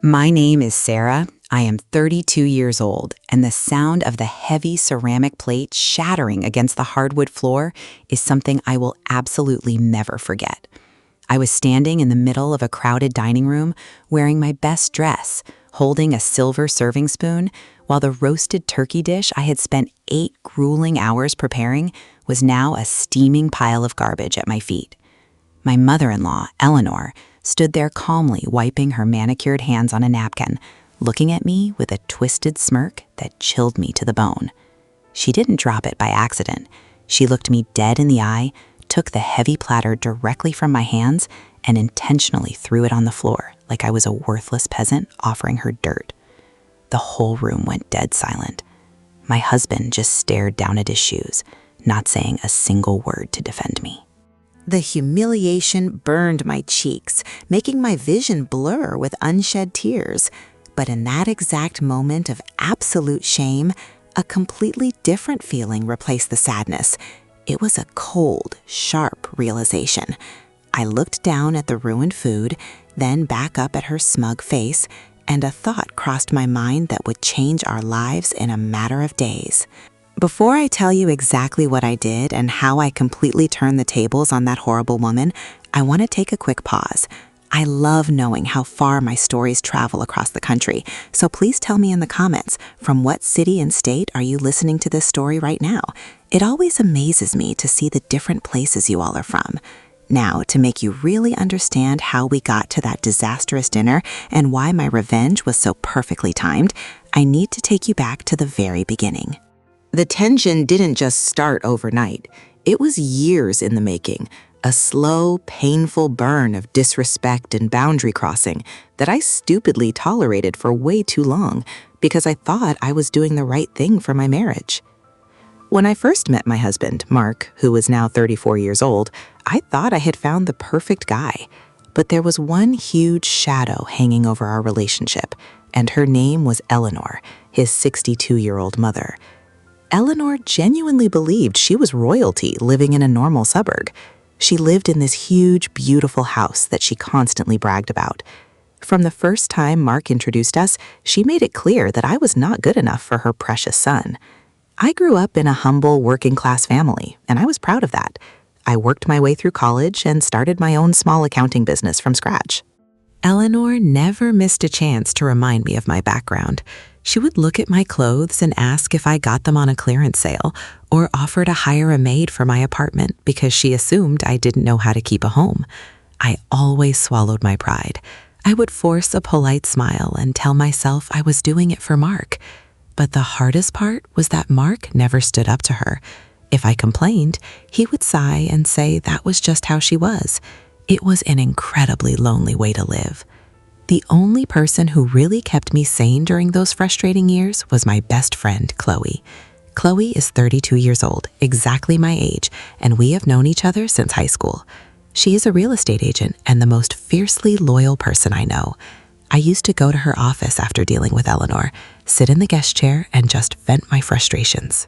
My name is Sarah. I am 32 years old, and the sound of the heavy ceramic plate shattering against the hardwood floor is something I will absolutely never forget. I was standing in the middle of a crowded dining room, wearing my best dress, holding a silver serving spoon, while the roasted turkey dish I had spent 8 grueling hours preparing was now a steaming pile of garbage at my feet. My mother-in-law, Eleanor, stood there calmly wiping her manicured hands on a napkin, looking at me with a twisted smirk that chilled me to the bone. She didn't drop it by accident. She looked me dead in the eye, took the heavy platter directly from my hands, and intentionally threw it on the floor like I was a worthless peasant offering her dirt. The whole room went dead silent. My husband just stared down at his shoes, not saying a single word to defend me. The humiliation burned my cheeks, making my vision blur with unshed tears. But in that exact moment of absolute shame, a completely different feeling replaced the sadness. It was a cold, sharp realization. I looked down at the ruined food, then back up at her smug face, and a thought crossed my mind that would change our lives in a matter of days. Before I tell you exactly what I did and how I completely turned the tables on that horrible woman, I want to take a quick pause. I love knowing how far my stories travel across the country, so please tell me in the comments, from what city and state are you listening to this story right now? It always amazes me to see the different places you all are from. Now, to make you really understand how we got to that disastrous dinner and why my revenge was so perfectly timed, I need to take you back to the very beginning. The tension didn't just start overnight. It was years in the making, a slow, painful burn of disrespect and boundary crossing that I stupidly tolerated for way too long because I thought I was doing the right thing for my marriage. When I first met my husband, Mark, who was now 34 years old, I thought I had found the perfect guy. But there was one huge shadow hanging over our relationship, and her name was Eleanor, his 62-year-old mother. Eleanor genuinely believed she was royalty living in a normal suburb. She lived in this huge, beautiful house that she constantly bragged about. From the first time Mark introduced us, she made it clear that I was not good enough for her precious son. I grew up in a humble, working-class family, and I was proud of that. I worked my way through college and started my own small accounting business from scratch. Eleanor never missed a chance to remind me of my background. She would look at my clothes and ask if I got them on a clearance sale or offer to hire a maid for my apartment because she assumed I didn't know how to keep a home. I always swallowed my pride. I would force a polite smile and tell myself I was doing it for Mark. But the hardest part was that Mark never stood up to her. If I complained, he would sigh and say that was just how she was. It was an incredibly lonely way to live. The only person who really kept me sane during those frustrating years was my best friend, Chloe. Chloe is 32 years old, exactly my age, and we have known each other since high school. She is a real estate agent and the most fiercely loyal person I know. I used to go to her office after dealing with Eleanor, sit in the guest chair, and just vent my frustrations.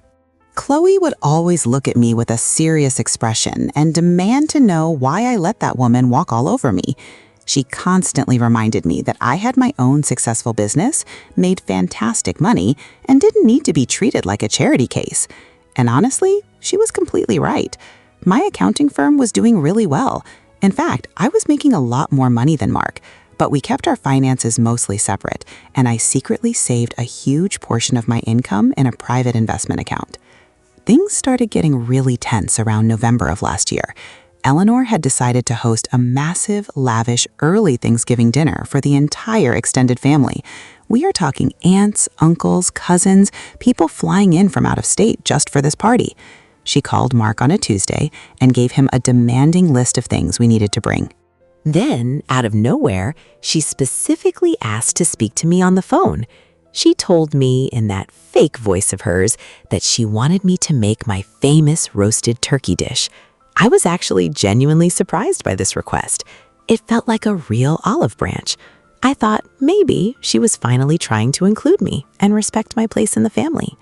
Chloe would always look at me with a serious expression and demand to know why I let that woman walk all over me. She constantly reminded me that I had my own successful business, made fantastic money, and didn't need to be treated like a charity case. And honestly, she was completely right. My accounting firm was doing really well. In fact, I was making a lot more money than Mark, but we kept our finances mostly separate, and I secretly saved a huge portion of my income in a private investment account. Things started getting really tense around November of last year. Eleanor had decided to host a massive, lavish, early Thanksgiving dinner for the entire extended family. We are talking aunts, uncles, cousins, people flying in from out of state just for this party. She called Mark on a Tuesday and gave him a demanding list of things we needed to bring. Then, out of nowhere, she specifically asked to speak to me on the phone. She told me in that fake voice of hers that she wanted me to make my famous roasted turkey dish. I was actually genuinely surprised by this request. It felt like a real olive branch. I thought maybe she was finally trying to include me and respect my place in the family.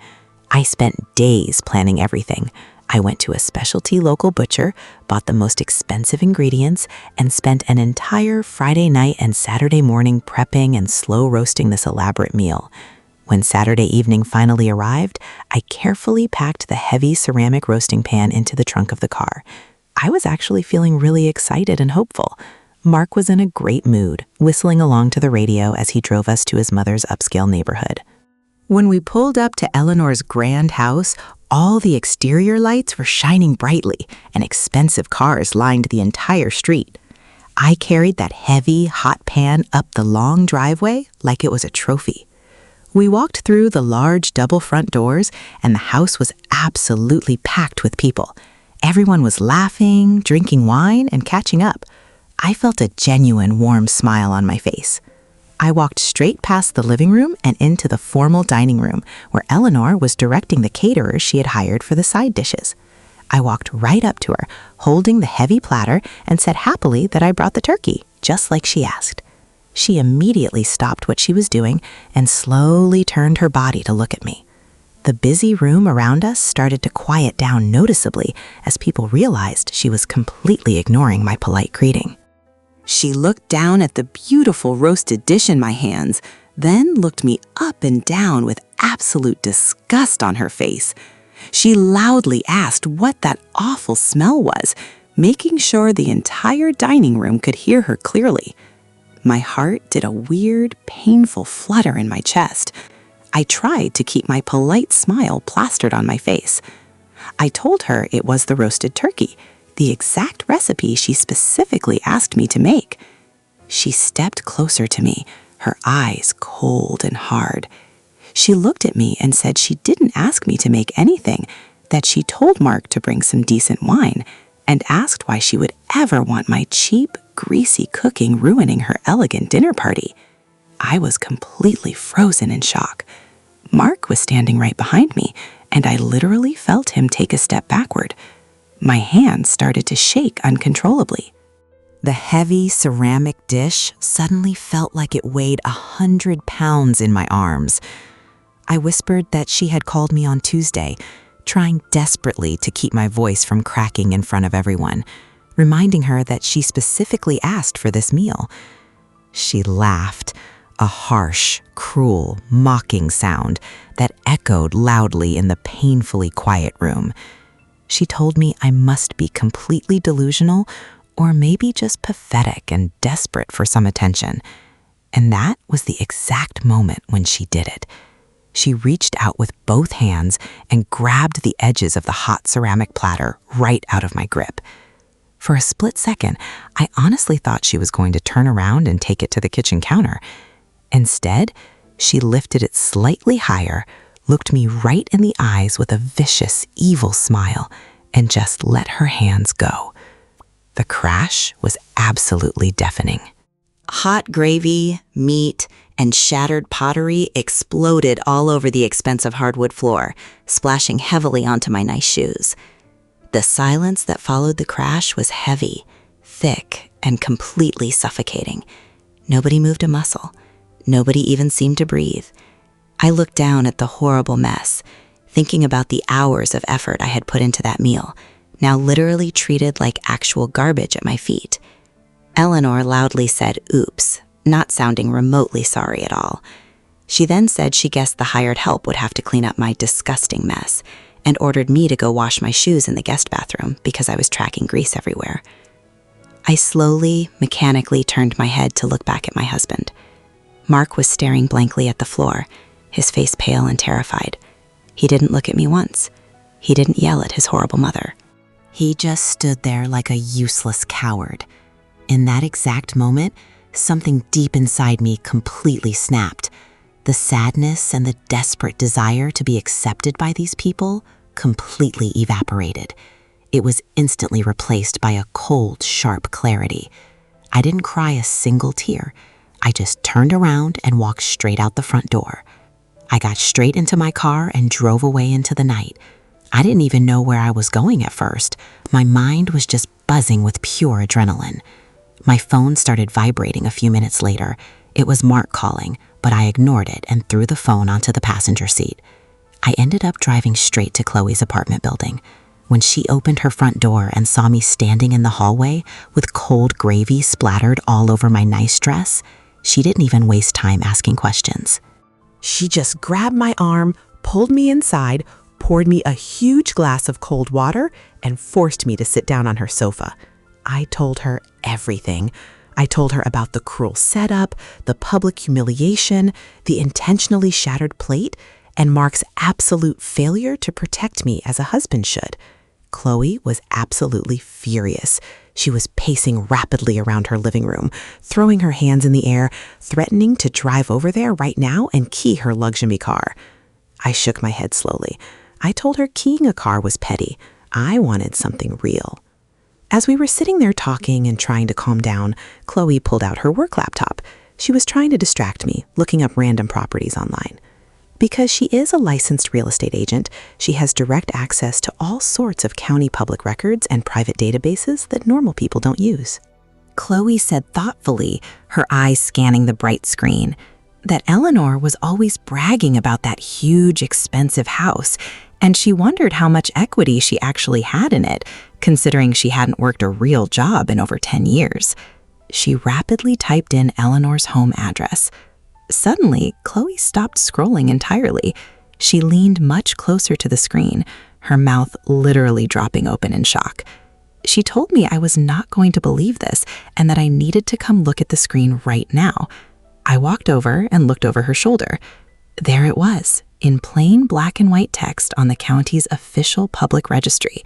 I spent days planning everything. I went to a specialty local butcher, bought the most expensive ingredients, and spent an entire Friday night and Saturday morning prepping and slow roasting this elaborate meal. When Saturday evening finally arrived, I carefully packed the heavy ceramic roasting pan into the trunk of the car. I was actually feeling really excited and hopeful. Mark was in a great mood, whistling along to the radio as he drove us to his mother's upscale neighborhood. When we pulled up to Eleanor's grand house, all the exterior lights were shining brightly, and expensive cars lined the entire street. I carried that heavy, hot pan up the long driveway like it was a trophy. We walked through the large double front doors, and the house was absolutely packed with people. Everyone was laughing, drinking wine, and catching up. I felt a genuine warm smile on my face. I walked straight past the living room and into the formal dining room, where Eleanor was directing the caterer she had hired for the side dishes. I walked right up to her, holding the heavy platter, and said happily that I brought the turkey, just like she asked. She immediately stopped what she was doing and slowly turned her body to look at me. The busy room around us started to quiet down noticeably as people realized she was completely ignoring my polite greeting. She looked down at the beautiful roasted dish in my hands, then looked me up and down with absolute disgust on her face. She loudly asked what that awful smell was, making sure the entire dining room could hear her clearly. My heart did a weird, painful flutter in my chest. I tried to keep my polite smile plastered on my face. I told her it was the roasted turkey, the exact recipe she specifically asked me to make. She stepped closer to me, her eyes cold and hard. She looked at me and said she didn't ask me to make anything, that she told Mark to bring some decent wine, and asked why she would ever want my cheap, greasy cooking ruining her elegant dinner party. I was completely frozen in shock. Mark was standing right behind me, and I literally felt him take a step backward. My hands started to shake uncontrollably. The heavy ceramic dish suddenly felt like it weighed 100 pounds in my arms. I whispered that she had called me on Tuesday, trying desperately to keep my voice from cracking in front of everyone, reminding her that she specifically asked for this meal. She laughed, a harsh, cruel, mocking sound that echoed loudly in the painfully quiet room. She told me I must be completely delusional or maybe just pathetic and desperate for some attention. And that was the exact moment when she did it. She reached out with both hands and grabbed the edges of the hot ceramic platter right out of my grip. For a split second, I honestly thought she was going to turn around and take it to the kitchen counter. Instead, she lifted it slightly higher, looked me right in the eyes with a vicious, evil smile, and just let her hands go. The crash was absolutely deafening. Hot gravy, meat, and shattered pottery exploded all over the expensive hardwood floor, splashing heavily onto my nice shoes. The silence that followed the crash was heavy, thick, and completely suffocating. Nobody moved a muscle. Nobody even seemed to breathe. I looked down at the horrible mess, thinking about the hours of effort I had put into that meal, now literally treated like actual garbage at my feet. Eleanor loudly said, "Oops," not sounding remotely sorry at all. She then said she guessed the hired help would have to clean up my disgusting mess, and ordered me to go wash my shoes in the guest bathroom because I was tracking grease everywhere. I slowly, mechanically turned my head to look back at my husband. Mark was staring blankly at the floor, his face pale and terrified. He didn't look at me once. He didn't yell at his horrible mother. He just stood there like a useless coward. In that exact moment, something deep inside me completely snapped. The sadness and the desperate desire to be accepted by these people completely evaporated. It was instantly replaced by a cold, sharp clarity. I didn't cry a single tear. I just turned around and walked straight out the front door. I got straight into my car and drove away into the night. I didn't even know where I was going at first. My mind was just buzzing with pure adrenaline. My phone started vibrating a few minutes later. It was Mark calling, but I ignored it and threw the phone onto the passenger seat. I ended up driving straight to Chloe's apartment building. When she opened her front door and saw me standing in the hallway with cold gravy splattered all over my nice dress, she didn't even waste time asking questions. She just grabbed my arm, pulled me inside, poured me a huge glass of cold water, and forced me to sit down on her sofa. I told her everything. I told her about the cruel setup, the public humiliation, the intentionally shattered plate, and Mark's absolute failure to protect me as a husband should. Chloe was absolutely furious. She was pacing rapidly around her living room, throwing her hands in the air, threatening to drive over there right now and key her luxury car. I shook my head slowly. I told her keying a car was petty. I wanted something real. As we were sitting there talking and trying to calm down, Chloe pulled out her work laptop. She was trying to distract me, looking up random properties online. Because she is a licensed real estate agent, she has direct access to all sorts of county public records and private databases that normal people don't use. Chloe said thoughtfully, her eyes scanning the bright screen, that Eleanor was always bragging about that huge, expensive house, and she wondered how much equity she actually had in it, considering she hadn't worked a real job in over 10 years. She rapidly typed in Eleanor's home address. Suddenly, Chloe stopped scrolling entirely. She leaned much closer to the screen, her mouth literally dropping open in shock. She told me I was not going to believe this and that I needed to come look at the screen right now. I walked over and looked over her shoulder. There it was, in plain black and white text on the county's official public registry.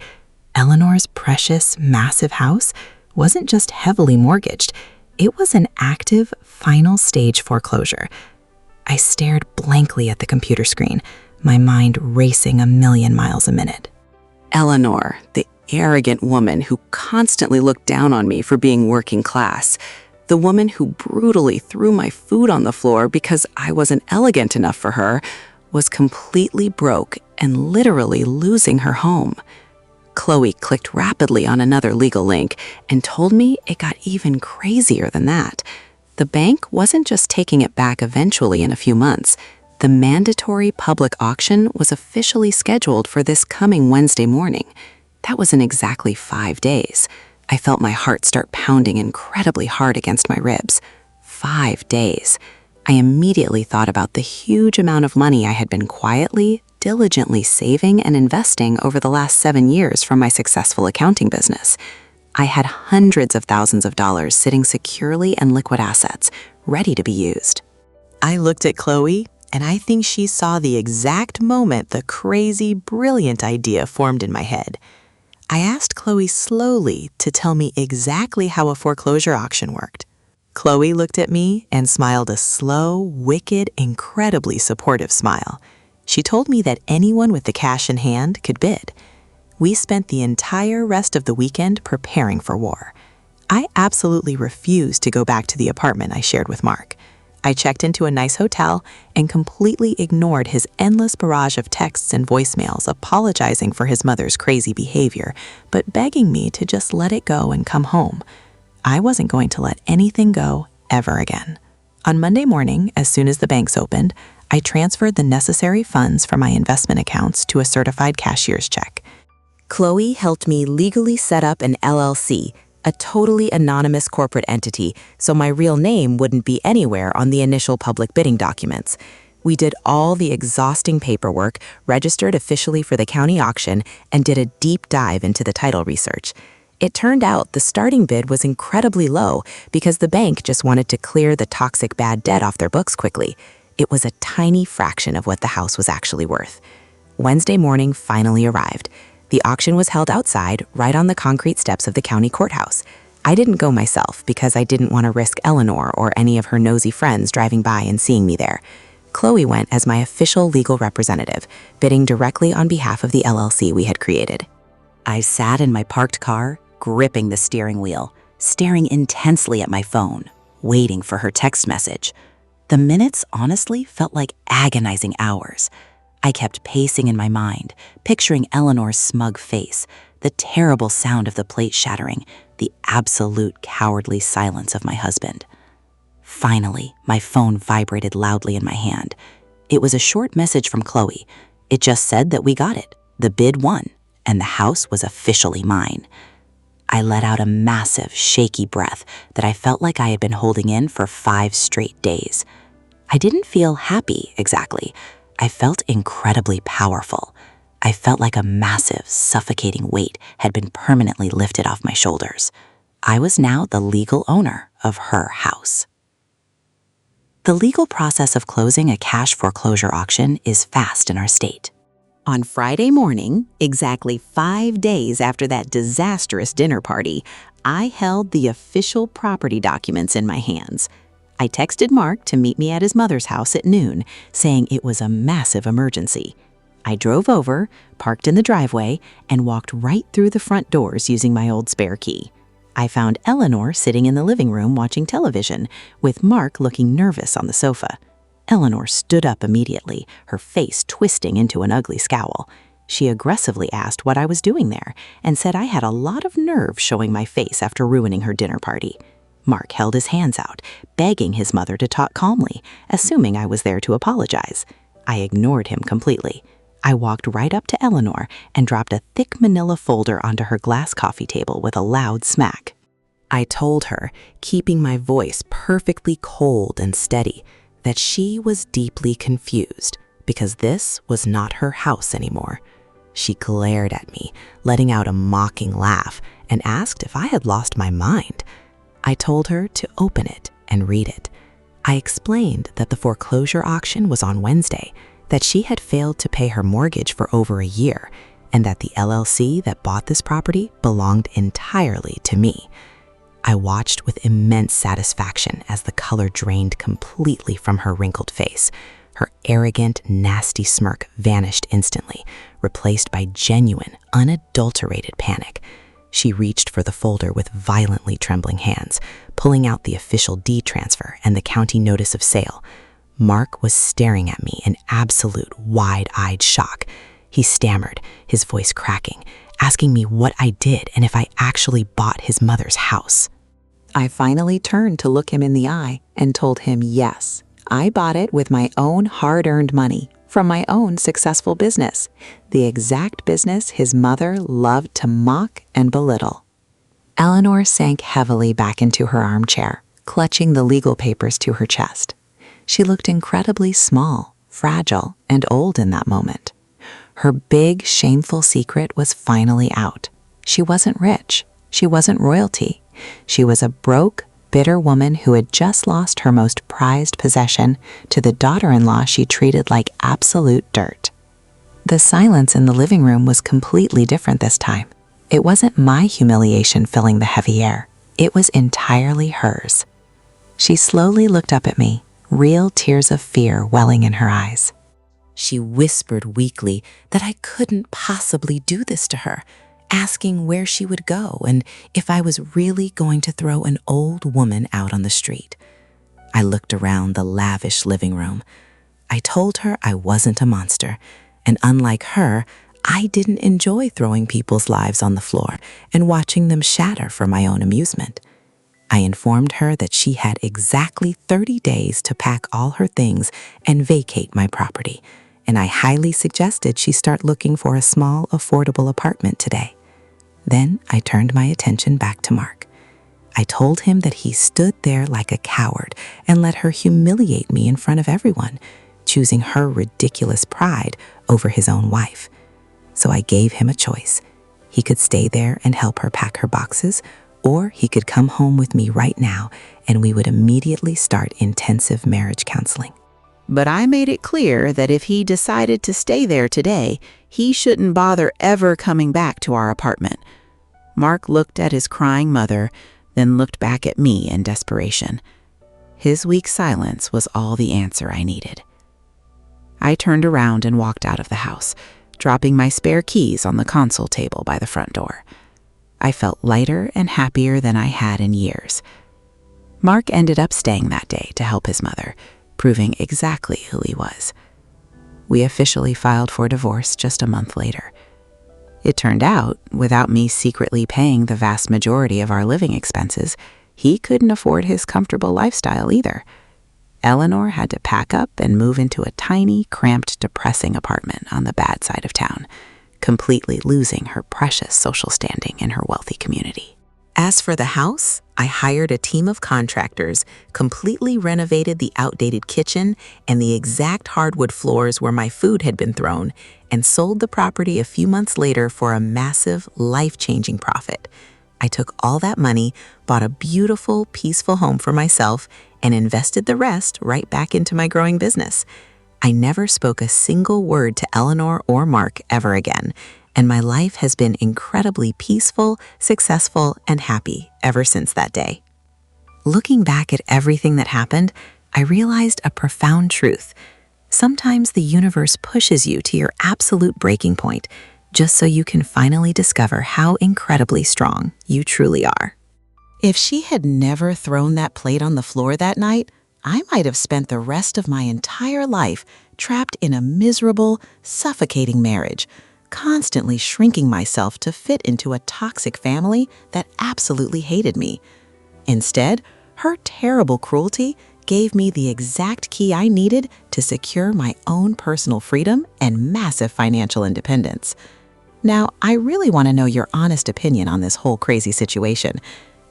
Eleanor's precious, massive house wasn't just heavily mortgaged. It was an active, final stage foreclosure. I stared blankly at the computer screen, my mind racing a million miles a minute. Eleanor, the arrogant woman who constantly looked down on me for being working class, the woman who brutally threw my food on the floor because I wasn't elegant enough for her, was completely broke and literally losing her home. Chloe clicked rapidly on another legal link and told me it got even crazier than that. The bank wasn't just taking it back eventually in a few months. The mandatory public auction was officially scheduled for this coming Wednesday morning. That was in exactly 5 days. I felt my heart start pounding incredibly hard against my ribs. 5 days. I immediately thought about the huge amount of money I had been quietly, diligently saving and investing over the last 7 years from my successful accounting business. I had hundreds of thousands of dollars sitting securely in liquid assets, ready to be used. I looked at Chloe, and I think she saw the exact moment the crazy, brilliant idea formed in my head. I asked Chloe slowly to tell me exactly how a foreclosure auction worked. Chloe looked at me and smiled a slow, wicked, incredibly supportive smile. She told me that anyone with the cash in hand could bid. We spent the entire rest of the weekend preparing for war. I absolutely refused to go back to the apartment I shared with Mark. I checked into a nice hotel and completely ignored his endless barrage of texts and voicemails apologizing for his mother's crazy behavior, but begging me to just let it go and come home. I wasn't going to let anything go ever again. On Monday morning, as soon as the banks opened, I transferred the necessary funds from my investment accounts to a certified cashier's check. Chloe helped me legally set up an LLC, a totally anonymous corporate entity, so my real name wouldn't be anywhere on the initial public bidding documents. We did all the exhausting paperwork, registered officially for the county auction, and did a deep dive into the title research. It turned out the starting bid was incredibly low because the bank just wanted to clear the toxic bad debt off their books quickly. It was a tiny fraction of what the house was actually worth. Wednesday morning finally arrived. The auction was held outside, right on the concrete steps of the county courthouse. I didn't go myself because I didn't want to risk Eleanor or any of her nosy friends driving by and seeing me there. Chloe went as my official legal representative, bidding directly on behalf of the LLC we had created. I sat in my parked car, gripping the steering wheel, staring intensely at my phone, waiting for her text message. The minutes honestly felt like agonizing hours. I kept pacing in my mind, picturing Eleanor's smug face, the terrible sound of the plate shattering, the absolute cowardly silence of my husband. Finally, my phone vibrated loudly in my hand. It was a short message from Chloe. It just said that we got it. The bid won. and the house was officially mine. I let out a massive, shaky breath that I felt like I had been holding in for 5 straight days. I didn't feel happy, exactly. I felt incredibly powerful. I felt like a massive, suffocating weight had been permanently lifted off my shoulders. I was now the legal owner of her house. The legal process of closing a cash foreclosure auction is fast in our state. On Friday morning, exactly 5 days after that disastrous dinner party, I held the official property documents in my hands. I texted Mark to meet me at his mother's house at noon, saying it was a massive emergency. I drove over, parked in the driveway, and walked right through the front doors using my old spare key. I found Eleanor sitting in the living room watching television, with Mark looking nervous on the sofa. Eleanor stood up immediately, her face twisting into an ugly scowl. She aggressively asked what I was doing there and said I had a lot of nerve showing my face after ruining her dinner party. Mark held his hands out, begging his mother to talk calmly, assuming I was there to apologize. I ignored him completely. I walked right up to Eleanor and dropped a thick manila folder onto her glass coffee table with a loud smack. I told her, keeping my voice perfectly cold and steady, that she was deeply confused because this was not her house anymore. She glared at me, letting out a mocking laugh, and asked if I had lost my mind. I told her to open it and read it. I explained that the foreclosure auction was on Wednesday, that she had failed to pay her mortgage for over a year, and that the LLC that bought this property belonged entirely to me. I watched with immense satisfaction as the color drained completely from her wrinkled face. Her arrogant, nasty smirk vanished instantly, replaced by genuine, unadulterated panic. She reached for the folder with violently trembling hands, pulling out the official deed transfer and the county notice of sale. Mark was staring at me in absolute wide-eyed shock. He stammered, his voice cracking, asking me what I did and if I actually bought his mother's house. I finally turned to look him in the eye and told him yes, I bought it with my own hard-earned money from my own successful business, the exact business his mother loved to mock and belittle. Eleanor sank heavily back into her armchair, clutching the legal papers to her chest. She looked incredibly small, fragile, and old in that moment. Her big, shameful secret was finally out. She wasn't rich. She wasn't royalty. She was a broke, bitter woman who had just lost her most prized possession to the daughter-in-law she treated like absolute dirt. The silence in the living room was completely different this time. It wasn't my humiliation filling the heavy air. It was entirely hers. She slowly looked up at me, real tears of fear welling in her eyes. She whispered weakly that I couldn't possibly do this to her, asking where she would go and if I was really going to throw an old woman out on the street. I looked around the lavish living room. I told her I wasn't a monster, and unlike her, I didn't enjoy throwing people's lives on the floor and watching them shatter for my own amusement. I informed her that she had exactly 30 days to pack all her things and vacate my property, and I highly suggested she start looking for a small, affordable apartment today. Then I turned my attention back to Mark. I told him that he stood there like a coward and let her humiliate me in front of everyone, choosing her ridiculous pride over his own wife. So I gave him a choice. He could stay there and help her pack her boxes, or he could come home with me right now and we would immediately start intensive marriage counseling. But I made it clear that if he decided to stay there today, he shouldn't bother ever coming back to our apartment. Mark looked at his crying mother, then looked back at me in desperation. His weak silence was all the answer I needed. I turned around and walked out of the house, dropping my spare keys on the console table by the front door. I felt lighter and happier than I had in years. Mark ended up staying that day to help his mother, proving exactly who he was. We officially filed for divorce just a month later. It turned out, without me secretly paying the vast majority of our living expenses, he couldn't afford his comfortable lifestyle either. Eleanor had to pack up and move into a tiny, cramped, depressing apartment on the bad side of town, completely losing her precious social standing in her wealthy community. As for the house, I hired a team of contractors, completely renovated the outdated kitchen and the exact hardwood floors where my food had been thrown, and sold the property a few months later for a massive, life-changing profit. I took all that money, bought a beautiful, peaceful home for myself, and invested the rest right back into my growing business. I never spoke a single word to Eleanor or Mark ever again, and my life has been incredibly peaceful, successful, and happy ever since that day. Looking back at everything that happened, I realized a profound truth. Sometimes the universe pushes you to your absolute breaking point, just so you can finally discover how incredibly strong you truly are. If she had never thrown that plate on the floor that night, I might have spent the rest of my entire life trapped in a miserable, suffocating marriage, constantly shrinking myself to fit into a toxic family that absolutely hated me. Instead, her terrible cruelty gave me the exact key I needed to secure my own personal freedom and massive financial independence. Now, I really want to know your honest opinion on this whole crazy situation.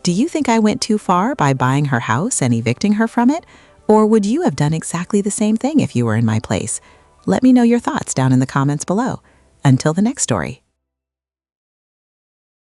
Do you think I went too far by buying her house and evicting her from it? Or would you have done exactly the same thing if you were in my place? Let me know your thoughts down in the comments below. Until the next story.